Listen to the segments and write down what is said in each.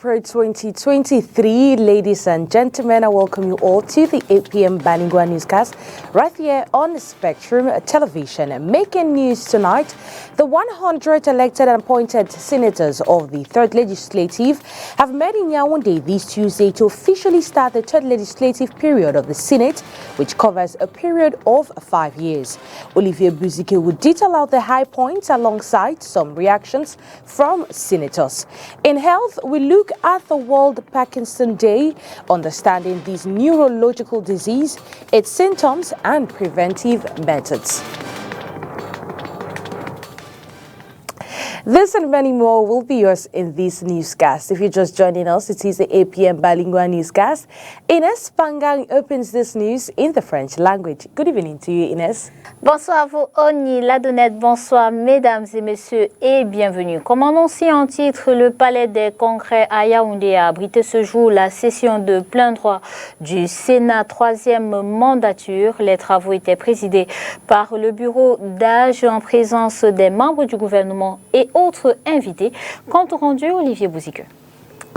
April 2023. Ladies and gentlemen, I welcome you all to the 8 p.m. Bilingual Newscast right here on Spectrum Television. Making news tonight, the 100 elected and appointed senators of the 3rd Legislative have met in Yaoundé this Tuesday to officially start the 3rd Legislative period of the Senate, which covers a period of 5 years. Olivier Buzike will detail out the high points alongside some reactions from senators. In health, we look at the World Parkinson Day, understanding this neurological disease, its symptoms and preventive methods. This and many more will be yours in this newscast. If you're just joining us, it is the 8 p.m. Bilingual Newscast. Ines Pangang opens this news in the French language. Good evening to you, Ines. Bonsoir à vous, Oni Ladonnette. Bonsoir, mesdames et messieurs, et bienvenue. Comme annoncé en titre, le Palais des Congrès à Yaoundé a abrité ce jour la session de plein droit du Sénat 3e mandature. Les travaux étaient présidés par le bureau d'âge en présence des membres du gouvernement et autres invités. Compte rendu, Olivier Buzike.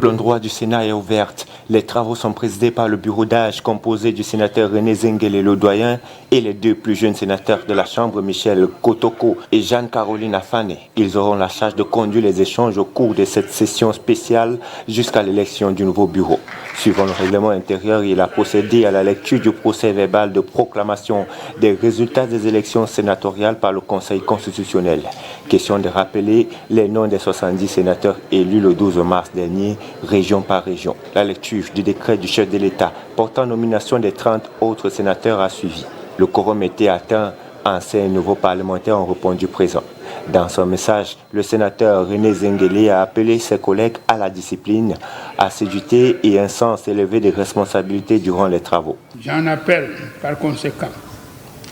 Le droit du Sénat est ouverte. Les travaux sont présidés par le bureau d'âge composé du sénateur René Zengele le doyen et les 2 plus jeunes sénateurs de la Chambre, Michel Kotoko et Jeanne-Caroline Afane. Ils auront la charge de conduire les échanges au cours de cette session spéciale jusqu'à l'élection du nouveau bureau. Suivant le règlement intérieur, il a procédé à la lecture du procès verbal de proclamation des résultats des élections sénatoriales par le Conseil constitutionnel. Question de rappeler les noms des 70 sénateurs élus le 12 mars dernier, région par région. La lecture du décret du chef de l'État portant nomination des 30 autres sénateurs a suivi. Le quorum était atteint. Anciens et nouveaux parlementaires ont répondu présent. Dans son message, le sénateur René Zengele a appelé ses collègues à la discipline, assiduité et un sens élevé des responsabilités durant les travaux. J'en appelle par conséquent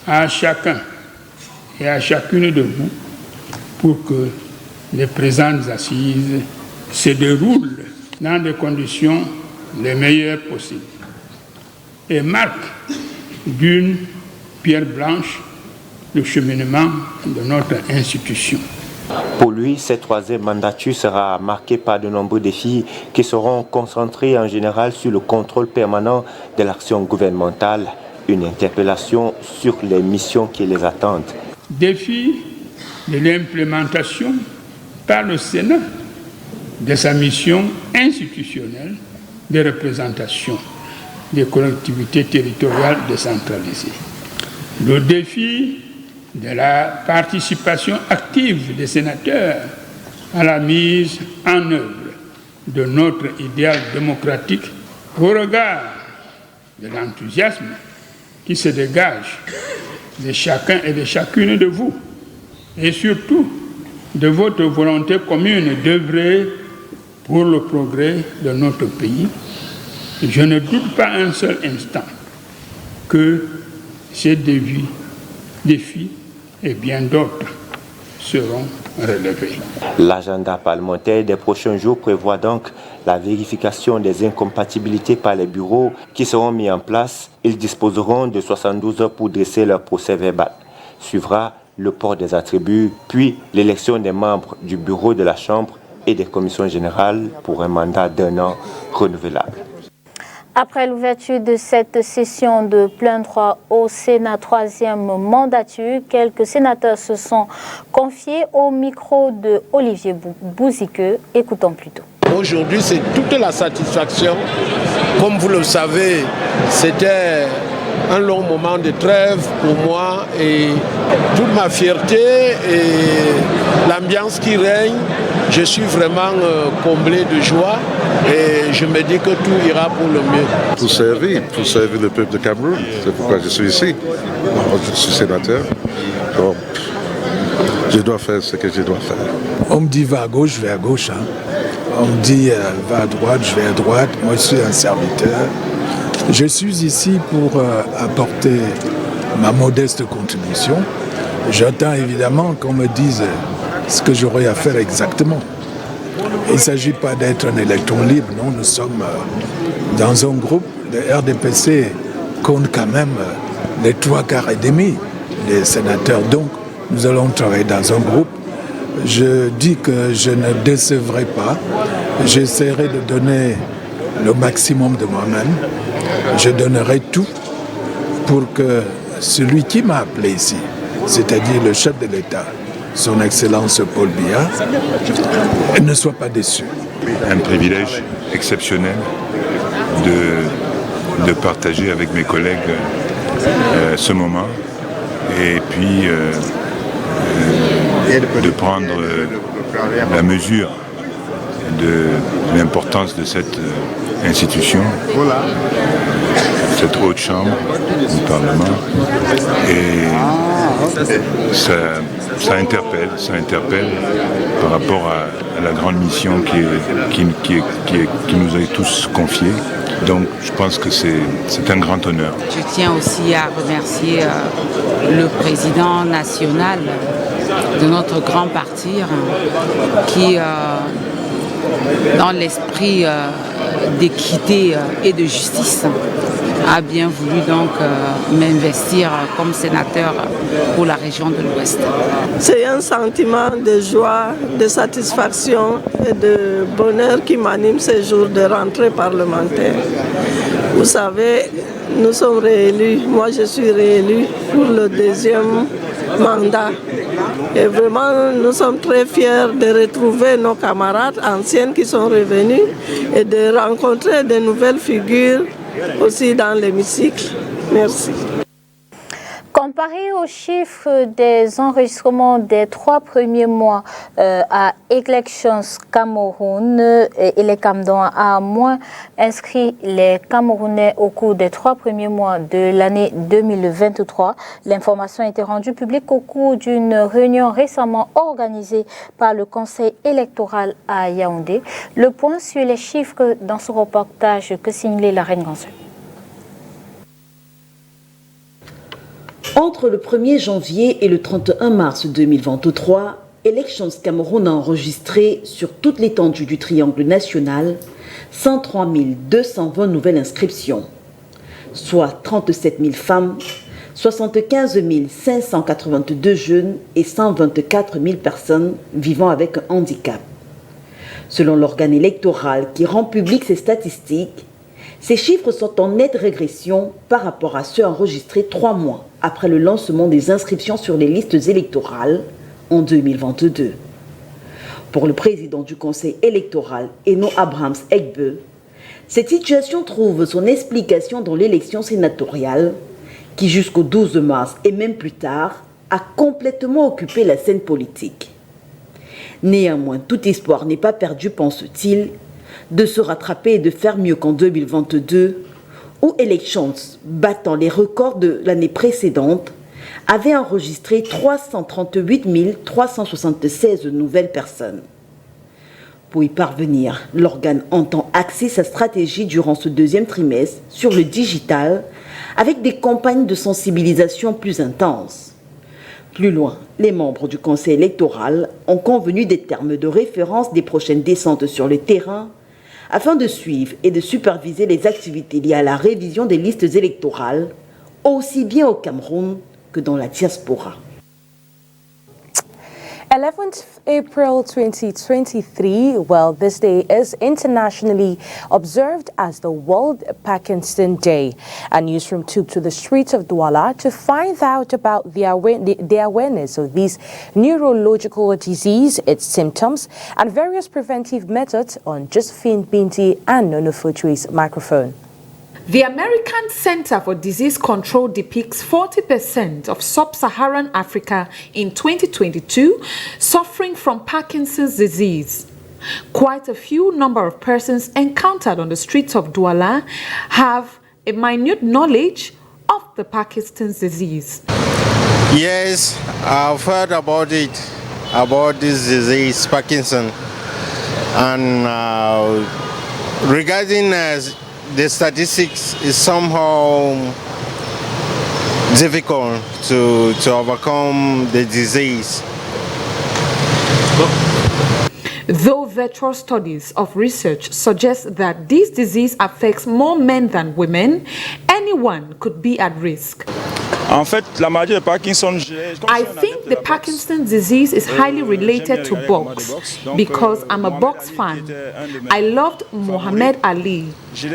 à chacun et à chacune de vous pour que les présentes assises se déroulent dans des conditions les meilleures possibles et marquent d'une pierre blanche le cheminement de notre institution. Pour lui, cette 3e mandature sera marquée par de nombreux défis qui seront concentrés en général sur le contrôle permanent de l'action gouvernementale, une interpellation sur les missions qui les attendent. Défi de l'implémentation par le Sénat de sa mission institutionnelle de représentation des collectivités territoriales décentralisées. Le défi de la participation active des sénateurs à la mise en œuvre de notre idéal démocratique au regard de l'enthousiasme qui se dégage de chacun et de chacune de vous et surtout de votre volonté commune d'œuvrer pour le progrès de notre pays. Je ne doute pas un seul instant que ces défis et bien d'autres seront relevés. L'agenda parlementaire des prochains jours prévoit donc la vérification des incompatibilités par les bureaux qui seront mis en place. Ils disposeront de 72 heures pour dresser leur procès verbal. Suivra le port des attributs, puis l'élection des membres du bureau de la Chambre et des commissions générales pour un mandat d'1 an renouvelable. Après l'ouverture de cette session de plein droit au Sénat 3e mandature, quelques sénateurs se sont confiés au micro de Olivier Buzike. Écoutons plutôt. Aujourd'hui, c'est toute la satisfaction. Comme vous le savez, c'était un long moment de trêve pour moi et toute ma fierté et l'ambiance qui règne, je suis vraiment comblé de joie et je me dis que tout ira pour le mieux. Pour servir le peuple de Cameroun, c'est pourquoi je suis ici. Je suis sénateur, donc je dois faire ce que je dois faire. On me dit va à gauche, je vais à gauche. On me dit va à droite, je vais à droite. Moi je suis un serviteur. Je suis ici pour apporter ma modeste contribution. J'attends évidemment qu'on me dise ce que j'aurai à faire exactement. Il ne s'agit pas d'être un électron libre, non, nous sommes dans un groupe. Le RDPC compte quand même les 3 quarts et demi des sénateurs. Donc nous allons travailler dans un groupe Je dis que je ne décevrai pas. J'essaierai de donner le maximum de moi-même. Je donnerai tout pour que celui qui m'a appelé ici, c'est-à-dire le chef de l'État, son Excellence Paul Biya, ne soit pas déçu. Un privilège exceptionnel de partager avec mes collègues ce moment et puis de prendre la mesure de l'importance de cette institution, cette haute chambre du Parlement, et ça interpelle par rapport à la grande mission qui nous est tous confiée. Donc je pense que c'est un grand honneur. Je tiens aussi à remercier le président national de notre grand parti qui, dans l'esprit d'équité et de justice, a bien voulu donc m'investir comme sénateur pour la région de l'Ouest. C'est un sentiment de joie, de satisfaction et de bonheur qui m'anime ces jours de rentrée parlementaire. Vous savez, nous sommes réélus, moi je suis réélu pour le deuxième mandat. Et vraiment, nous sommes très fiers de retrouver nos camarades anciennes qui sont revenus et de rencontrer de nouvelles figures aussi dans l'hémicycle. Merci. Comparé aux chiffres des enregistrements des 3 premiers mois à Elections Cameroun, Elecamdon a moins inscrit les Camerounais au cours des 3 premiers mois de l'année 2023. L'information a été rendue publique au cours d'une réunion récemment organisée par le Conseil électoral à Yaoundé. Le point sur les chiffres dans ce reportage que signalait la Reine Gansu. Entre le 1er janvier et le 31 mars 2023, Elections Cameroun a enregistré sur toute l'étendue du triangle national 103 220 nouvelles inscriptions, soit 37 000 femmes, 75 582 jeunes et 124 000 personnes vivant avec un handicap. Selon l'organe électoral qui rend public ces statistiques, ces chiffres sont en nette régression par rapport à ceux enregistrés 3 mois après le lancement des inscriptions sur les listes électorales en 2022. Pour le président du Conseil électoral, Eno Abrahams Egbe, cette situation trouve son explication dans l'élection sénatoriale qui, jusqu'au 12 mars et même plus tard, a complètement occupé la scène politique. Néanmoins, tout espoir n'est pas perdu, pense-t-il, de se rattraper et de faire mieux qu'en 2022, où Elections, battant les records de l'année précédente, avait enregistré 338 376 nouvelles personnes. Pour y parvenir, l'organe entend axer sa stratégie durant ce deuxième trimestre sur le digital, avec des campagnes de sensibilisation plus intenses. Plus loin, les membres du Conseil électoral ont convenu des termes de référence des prochaines descentes sur le terrain, afin de suivre et de superviser les activités liées à la révision des listes électorales, aussi bien au Cameroun que dans la diaspora. 11th April 2023, well, this day is internationally observed as the World Parkinson Day. A newsroom took to the streets of Douala to find out about the awareness of this neurological disease, its symptoms, and various preventive methods on Josephine Binti and Nono Futui's microphone. The American Center for Disease Control depicts 40% of sub-Saharan Africa in 2022 suffering from Parkinson's disease. Quite a few number of persons encountered on the streets of Douala have a minute knowledge of the Parkinson's disease. Yes, I've heard about it, about this disease, Parkinson. And regarding the statistics is somehow difficult to overcome the disease. Though virtual studies of research suggest that this disease affects more men than women, anyone could be at risk. En fait, la maladie de Parkinson, I think the Parkinson's disease is highly related to box because I'm a box fan. I loved Muhammad Ali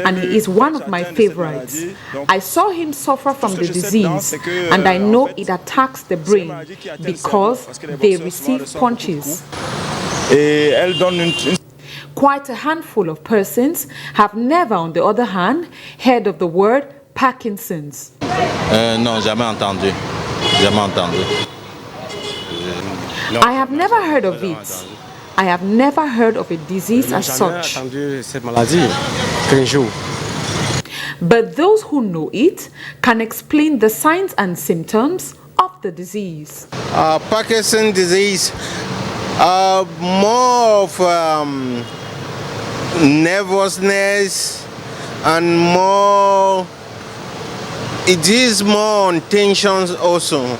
and he is one of my favorites. I saw him suffer from the disease and I know it attacks the brain because they receive punches. Quite a handful of persons have never, on the other hand, heard of the word Parkinson's. Non, jamais entendu. Jamais entendu. I have never heard of it. I have never heard of a disease as such. But those who know it can explain the signs and symptoms of the disease. Parkinson's disease, more of nervousness and more, it is more on tensions also.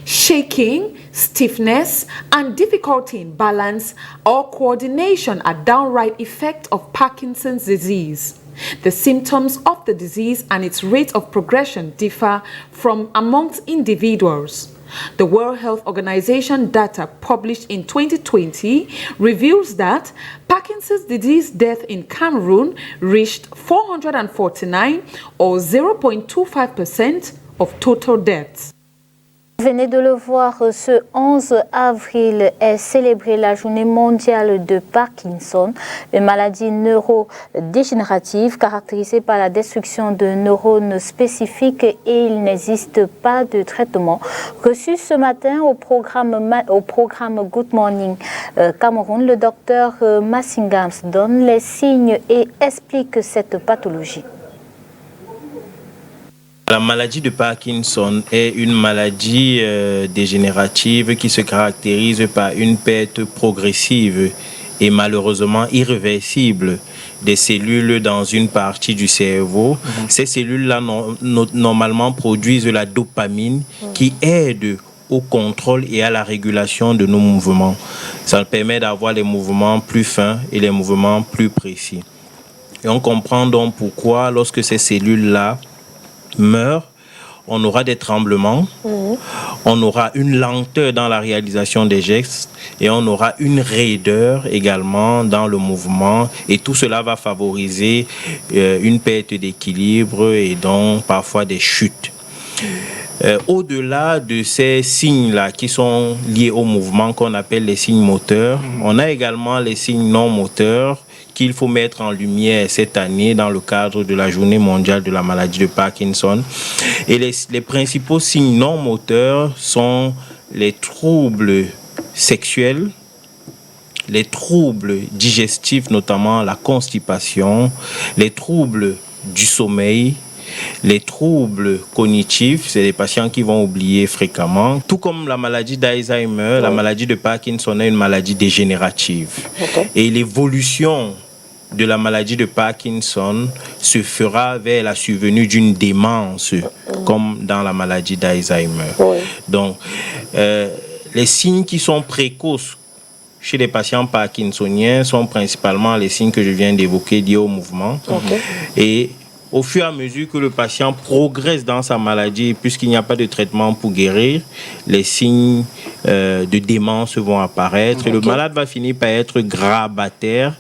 Shaking, stiffness, and difficulty in balance or coordination are downright effects of Parkinson's disease. The symptoms of the disease and its rate of progression differ from amongst individuals. The World Health Organization data published in 2020 reveals that Parkinson's disease death in Cameroon reached 449 or 0.25% of total deaths. Vous venez de le voir, ce 11 avril est célébrée la journée mondiale de Parkinson, une maladie neurodégénérative caractérisée par la destruction de neurones spécifiques et il n'existe pas de traitement. Reçu ce matin au programme Good Morning Cameroun, le docteur Massingams donne les signes et explique cette pathologie. La maladie de Parkinson est une maladie dégénérative qui se caractérise par une perte progressive et malheureusement irréversible des cellules dans une partie du cerveau. Ces cellules-là normalement produisent la dopamine qui aide au contrôle et à la régulation de nos mouvements. Ça permet d'avoir les mouvements plus fins et les mouvements plus précis. Et on comprend donc pourquoi lorsque ces cellules-là meurt, on aura des tremblements, on aura une lenteur dans la réalisation des gestes et on aura une raideur également dans le mouvement et tout cela va favoriser une perte d'équilibre et donc parfois des chutes. Au-delà de ces signes-là qui sont liés au mouvement qu'on appelle les signes moteurs, on a également les signes non moteurs qu'il faut mettre en lumière cette année dans le cadre de la journée mondiale de la maladie de Parkinson. Et les principaux signes non moteurs sont les troubles sexuels, les troubles digestifs, notamment la constipation, les troubles du sommeil, les troubles cognitifs, c'est des patients qui vont oublier fréquemment. Tout comme la maladie d'Alzheimer, la maladie de Parkinson est une maladie dégénérative. Et l'évolution de la maladie de Parkinson se fera vers la survenue d'une démence, comme dans la maladie d'Alzheimer. Donc, les signes qui sont précoces chez les patients parkinsoniens sont principalement les signes que je viens d'évoquer liés au mouvement. Et au fur et à mesure que le patient progresse dans sa maladie, puisqu'il n'y a pas de traitement pour guérir, les signes de démence vont apparaître. Et le malade va finir par être grabataire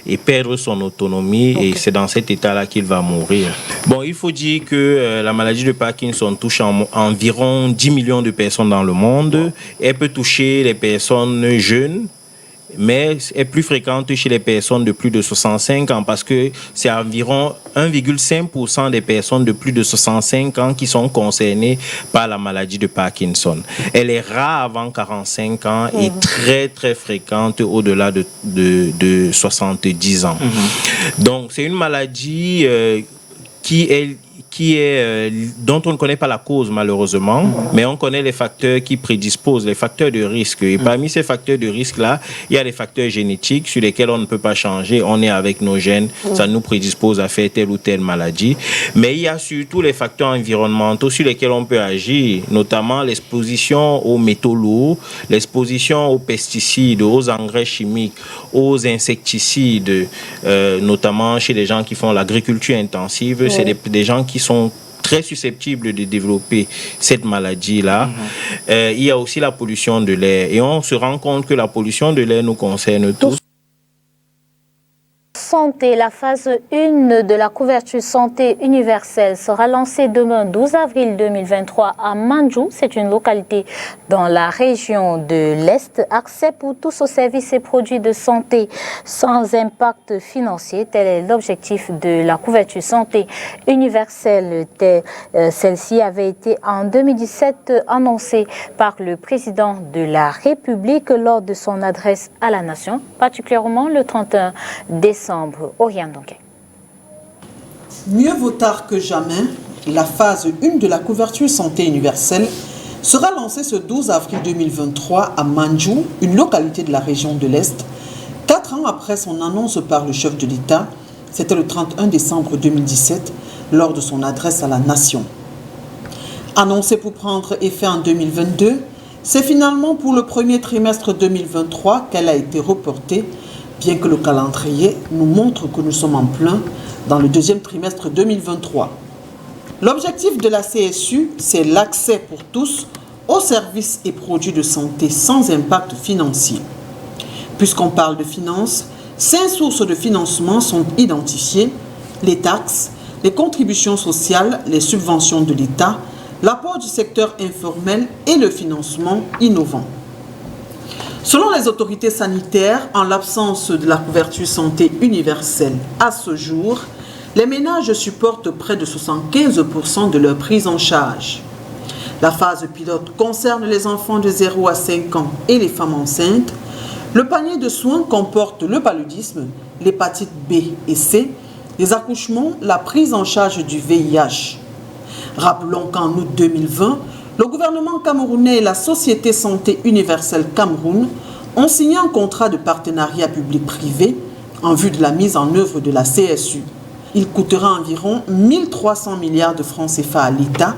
et perdre son autonomie. Et c'est dans cet état-là qu'il va mourir. Bon, il faut dire que la maladie de Parkinson touche environ 10 millions de personnes dans le monde. Elle peut toucher les personnes jeunes, mais est plus fréquente chez les personnes de plus de 65 ans parce que c'est environ 1,5% des personnes de plus de 65 ans qui sont concernées par la maladie de Parkinson. Elle est rare avant 45 ans et très très fréquente au-delà de 70 ans. Donc c'est une maladie dont on ne connaît pas la cause malheureusement, mais on connaît les facteurs qui prédisposent, les facteurs de risque. Et parmi ces facteurs de risque-là, il y a des facteurs génétiques sur lesquels on ne peut pas changer. On est avec nos gènes, ça nous prédispose à faire telle ou telle maladie. Mais il y a surtout les facteurs environnementaux sur lesquels on peut agir, notamment l'exposition aux métaux lourds, l'exposition aux pesticides, aux engrais chimiques, aux insecticides, notamment chez les gens qui font l'agriculture intensive. C'est des gens qui sont très susceptibles de développer cette maladie-là. Il y a aussi la pollution de l'air. Et on se rend compte que la pollution de l'air nous concerne tous. Santé, la phase 1 de la couverture santé universelle sera lancée demain 12 avril 2023 à Manjou. C'est une localité dans la région de l'Est. Accès pour tous aux services et produits de santé sans impact financier. Tel est l'objectif de la couverture santé universelle. Celle-ci avait été en 2017 annoncée par le président de la République lors de son adresse à la nation, particulièrement le 31 décembre. Oriane Donquet. Mieux vaut tard que jamais, la phase 1 de la couverture santé universelle sera lancée ce 12 avril 2023 à Manjou, une localité de la région de l'Est. 4 ans après son annonce par le chef de l'État, c'était le 31 décembre 2017, lors de son adresse à la nation. Annoncée pour prendre effet en 2022, c'est finalement pour le premier trimestre 2023 qu'elle a été reportée, bien que le calendrier nous montre que nous sommes en plein dans le deuxième trimestre 2023. L'objectif de la CSU, c'est l'accès pour tous aux services et produits de santé sans impact financier. Puisqu'on parle de finances, 5 sources de financement sont identifiées: les taxes, les contributions sociales, les subventions de l'État, l'apport du secteur informel et le financement innovant. Selon les autorités sanitaires, en l'absence de la couverture santé universelle à ce jour, les ménages supportent près de 75% de leur prise en charge. La phase pilote concerne les enfants de 0 à 5 ans et les femmes enceintes. Le panier de soins comporte le paludisme, l'hépatite B et C, les accouchements, la prise en charge du VIH. Rappelons qu'en août 2020, le gouvernement camerounais et la Société Santé Universelle Cameroun ont signé un contrat de partenariat public-privé en vue de la mise en œuvre de la CSU. Il coûtera environ 1300 milliards de francs CFA à l'État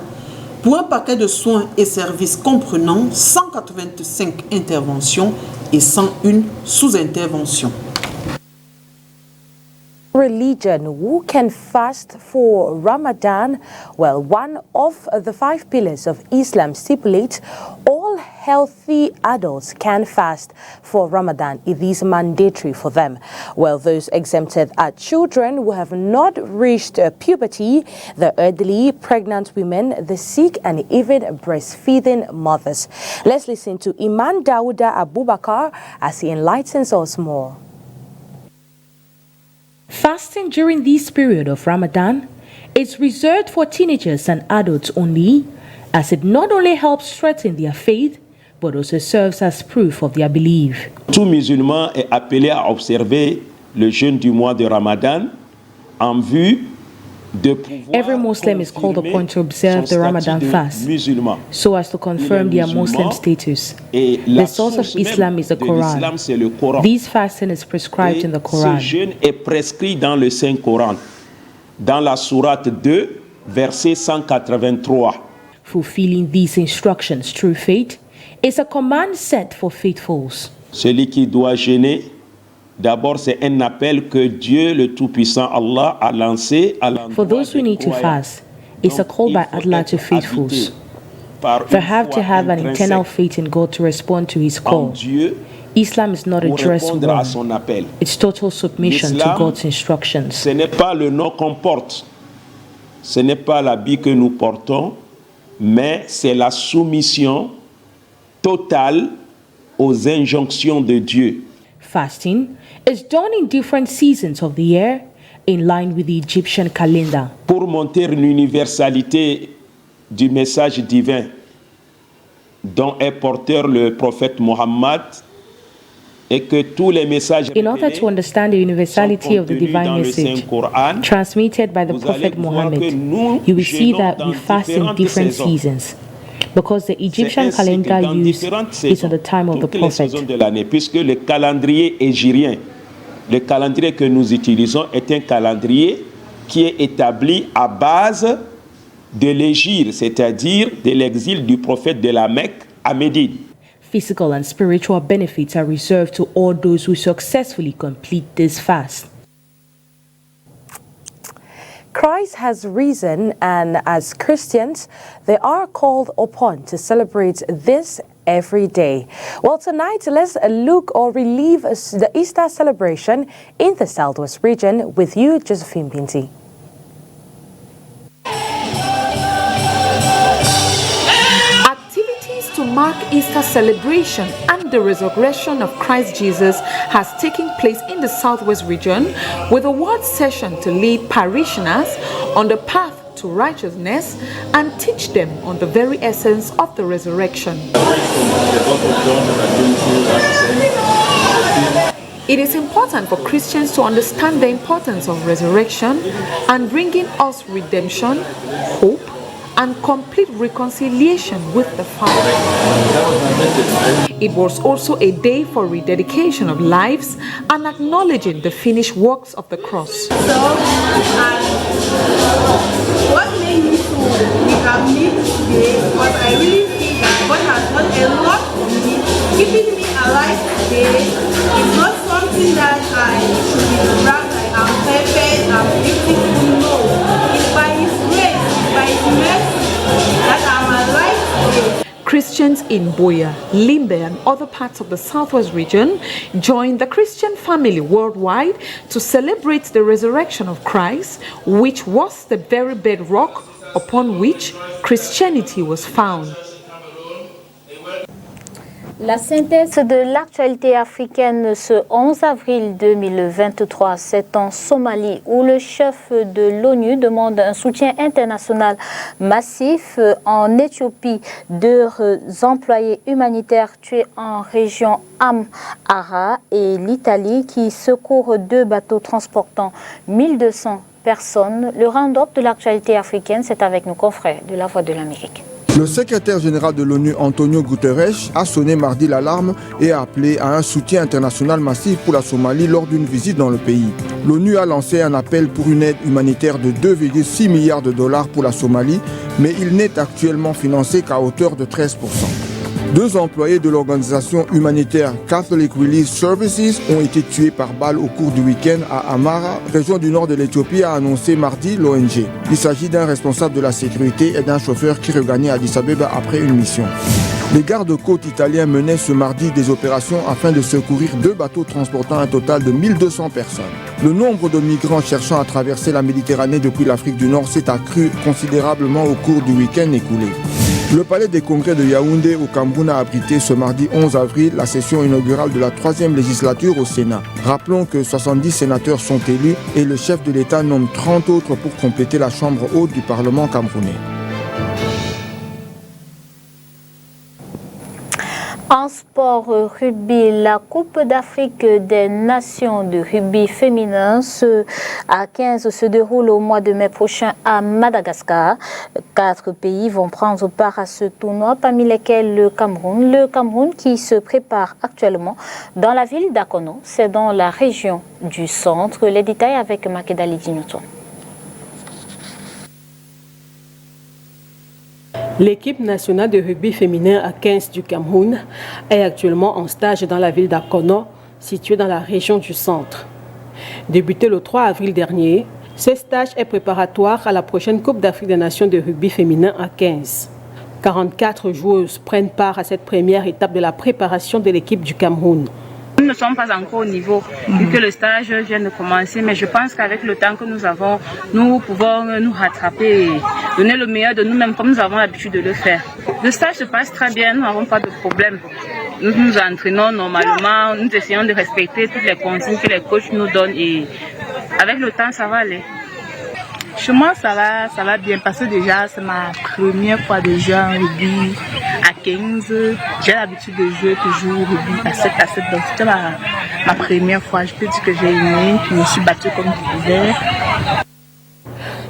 pour un paquet de soins et services comprenant 185 interventions et 101 sous-interventions. Religion, who can fast for Ramadan? Well, one of the 5 pillars of Islam stipulates all healthy adults can fast for Ramadan. It is mandatory for them. Well, those exempted are children who have not reached puberty, the elderly, pregnant women, the sick, and even breastfeeding mothers. Let's listen to Imam Dawuda Abubakar as he enlightens us more. Fasting during this period of Ramadan is reserved for teenagers and adults only, as it not only helps strengthen their faith, but also serves as proof of their belief. Tout musulman est appelé à observer le jeûne du mois de Ramadan en vue de pouvoir. Every Muslim is called upon to observe the Ramadan fast so as to confirm their Muslim status. The source of Islam is the Quran. This fasting is prescribed in the Quran. Ce jeûne est prescrit dans le Saint-Coran, dans la sourate 2, verset 183. Fulfilling these instructions through faith is a command set for faithfuls. Celui qui doit jeûner, d'abord c'est un appel que Dieu le Tout-Puissant Allah a lancé à l'endroit. For those who need to fast, it's a call by Allah to faithfuls. They have to have an internal faith in God to respond to His call. Islam is not a dress warm. It's total submission to God's instructions. Ce n'est pas le nom qu'on porte, ce n'est pas l'habit que nous portons, mais c'est la soumission totale aux injonctions de Dieu. Fasting is done in different seasons of the year in line with the Egyptian calendar. Pour montrer l'universalité du message divin dont est porteur le prophète Mohammed, et que tous les messages in order to understand the universality of the divine message transmitted by the Prophet Muhammad, you will see that we fast in different seasons, because the Egyptian calendar used is at the time of the Prophet. Puisque le calendrier hégirien, le calendrier que nous utilisons est un calendrier qui est établi à base de l'hégire, c'est-à-dire de l'exil du prophète de la Mecque à Médine. Physical and spiritual benefits are reserved to all those who successfully complete this fast. Christ has risen, and as Christians, they are called upon to celebrate this every day. Well, tonight, let's look or relive the Easter celebration in the Southwest region with you, Josephine Binti. To mark Easter celebration and the resurrection of Christ Jesus has taken place in the Southwest region with a word session to lead parishioners on the path to righteousness and teach them on the very essence of the resurrection. It is important for Christians to understand the importance of resurrection and bringing us redemption, hope, and complete reconciliation with the Father. It was also a day for rededication of lives and acknowledging the finished works of the cross. What made me to become me today was I really think that God has done a lot for me. Keeping me alive today is not something that I should be proud that I'm perfect, I'm beautiful. No. It's by His grace, by His mercy that I'm alive today. Christians in Buea, Limbe, and other parts of the Southwest region joined the Christian family worldwide to celebrate the resurrection of Christ, which was the very bedrock upon which Christianity was found. La synthèse de l'actualité africaine ce 11 avril 2023, c'est en Somalie où le chef de l'ONU demande un soutien international massif. En Éthiopie, 2 employés humanitaires tués en région Amhara, et l'Italie qui secourt 2 bateaux transportant 1200 personnes. Le round-up de l'actualité africaine, c'est avec nos confrères de La Voix de l'Amérique. Le secrétaire général de l'ONU, Antonio Guterres, a sonné mardi l'alarme et a appelé à un soutien international massif pour la Somalie lors d'une visite dans le pays. L'ONU a lancé un appel pour une aide humanitaire de 2,6 milliards de dollars pour la Somalie, mais il n'est actuellement financé qu'à hauteur de 13%. 2 employés de l'organisation humanitaire Catholic Relief Services ont été tués par balle au cours du week-end à Amhara, région du nord de l'Éthiopie, a annoncé mardi l'ONG. Il s'agit d'un responsable de la sécurité et d'un chauffeur qui regagnait Addis Abeba après une mission. Les gardes-côtes italiens menaient ce mardi des opérations afin de secourir 2 bateaux transportant un total de 1200 personnes. Le nombre de migrants cherchant à traverser la Méditerranée depuis l'Afrique du Nord s'est accru considérablement au cours du week-end écoulé. Le palais des congrès de Yaoundé au Cameroun a abrité ce mardi 11 avril la session inaugurale de la 3e législature au Sénat. Rappelons que 70 sénateurs sont élus et le chef de l'État nomme 30 autres pour compléter la chambre haute du Parlement camerounais. En sport rugby, la Coupe d'Afrique des Nations de rugby féminin à 15 se déroule au mois de mai prochain à Madagascar. 4 pays vont prendre part à ce tournoi, parmi lesquels le Cameroun. Le Cameroun qui se prépare actuellement dans la ville d'Akono, c'est dans la région du centre. Les détails avec Makeda Lidinoto. L'équipe nationale de rugby féminin à 15 du Cameroun est actuellement en stage dans la ville d'Akono, située dans la région du centre. Débuté le 3 avril dernier, ce stage est préparatoire à la prochaine Coupe d'Afrique des Nations de rugby féminin à 15. 44 joueuses prennent part à cette première étape de la préparation de l'équipe du Cameroun. Nous ne sommes pas encore au niveau, vu que le stage vient de commencer, mais je pense qu'avec le temps que nous avons, nous pouvons nous rattraper et donner le meilleur de nous-mêmes comme nous avons l'habitude de le faire. Le stage se passe très bien, nous n'avons pas de problème. Nous nous entraînons normalement, nous essayons de respecter toutes les consignes que les coachs nous donnent et avec le temps, ça va aller. Chez moi, ça va bien parce que déjà, c'est ma première fois de jouer en rugby à 15. J'ai l'habitude de jouer toujours au rugby à 7 à 7. Donc, c'était ma première fois. Je peux dire que j'ai aimé, je me suis battue comme je disais.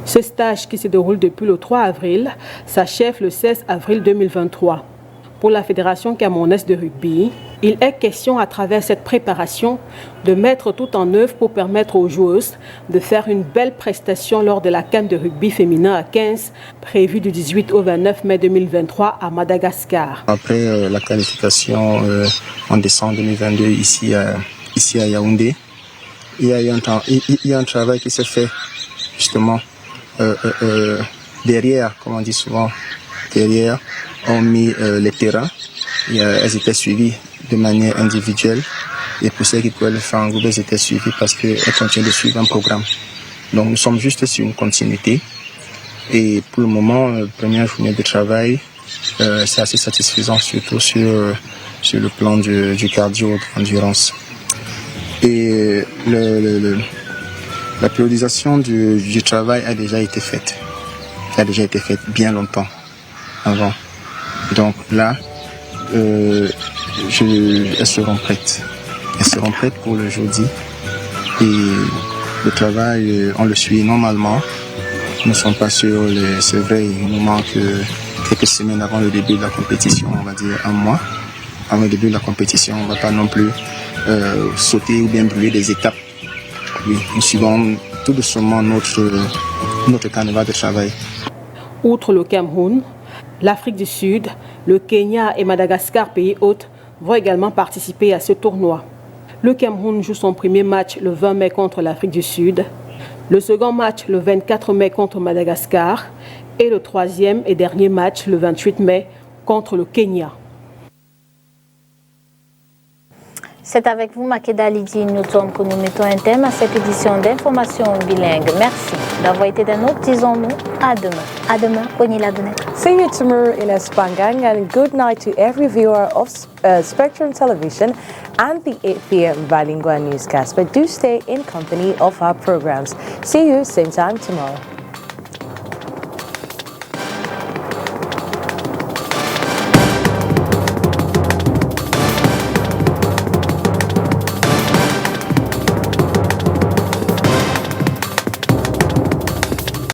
Ce stage qui se déroule depuis le 3 avril s'achève le 16 avril 2023. Pour la Fédération camerounaise de rugby, il est question à travers cette préparation de mettre tout en œuvre pour permettre aux joueuses de faire une belle prestation lors de la CAN de rugby féminin à 15, prévue du 18 au 29 mai 2023 à Madagascar. Après la qualification en décembre 2022 ici à Yaoundé, il y a un travail qui s'est fait justement derrière, comme on dit souvent, derrière, ont mis les terrains. Et, elles étaient suivies de manière individuelle. Et pour celles qui pouvaient le faire en groupe, elles étaient suivies parce qu'elles continuent de suivre un programme. Donc nous sommes juste sur une continuité. Et pour le moment, première journée de travail, c'est assez satisfaisant, surtout sur le plan du cardio, de l'endurance. Et la périodisation du travail a déjà été faite. Elle a déjà été faite bien longtemps avant. Donc là, elles seront prêtes. Elles seront prêtes pour le jeudi. Et le travail, on le suit normalement. Nous ne sommes pas sûrs, c'est vrai, il nous manque quelques semaines avant le début de la compétition, on va dire un mois. Avant le début de la compétition, on ne va pas non plus sauter ou bien brûler des étapes. Oui, nous suivons tout doucement notre carnaval de travail. Outre le Cameroun, l'Afrique du Sud, le Kenya et Madagascar, pays hôtes, vont également participer à ce tournoi. Le Cameroun joue son premier match le 20 mai contre l'Afrique du Sud, le second match le 24 mai contre Madagascar et le troisième et dernier match le 28 mai contre le Kenya. C'est avec vous, Makeda Lydie Newton, que nous mettons un thème à cette édition d'information bilingue. Merci d'avoir été des nôtres. Disons-nous à demain. À demain, Onila Dunet. See you tomorrow in Espangang, and good night to every viewer of Spectrum Television and the 8 p.m. Bilingual newscast. But do stay in company of our programs. See you same time tomorrow.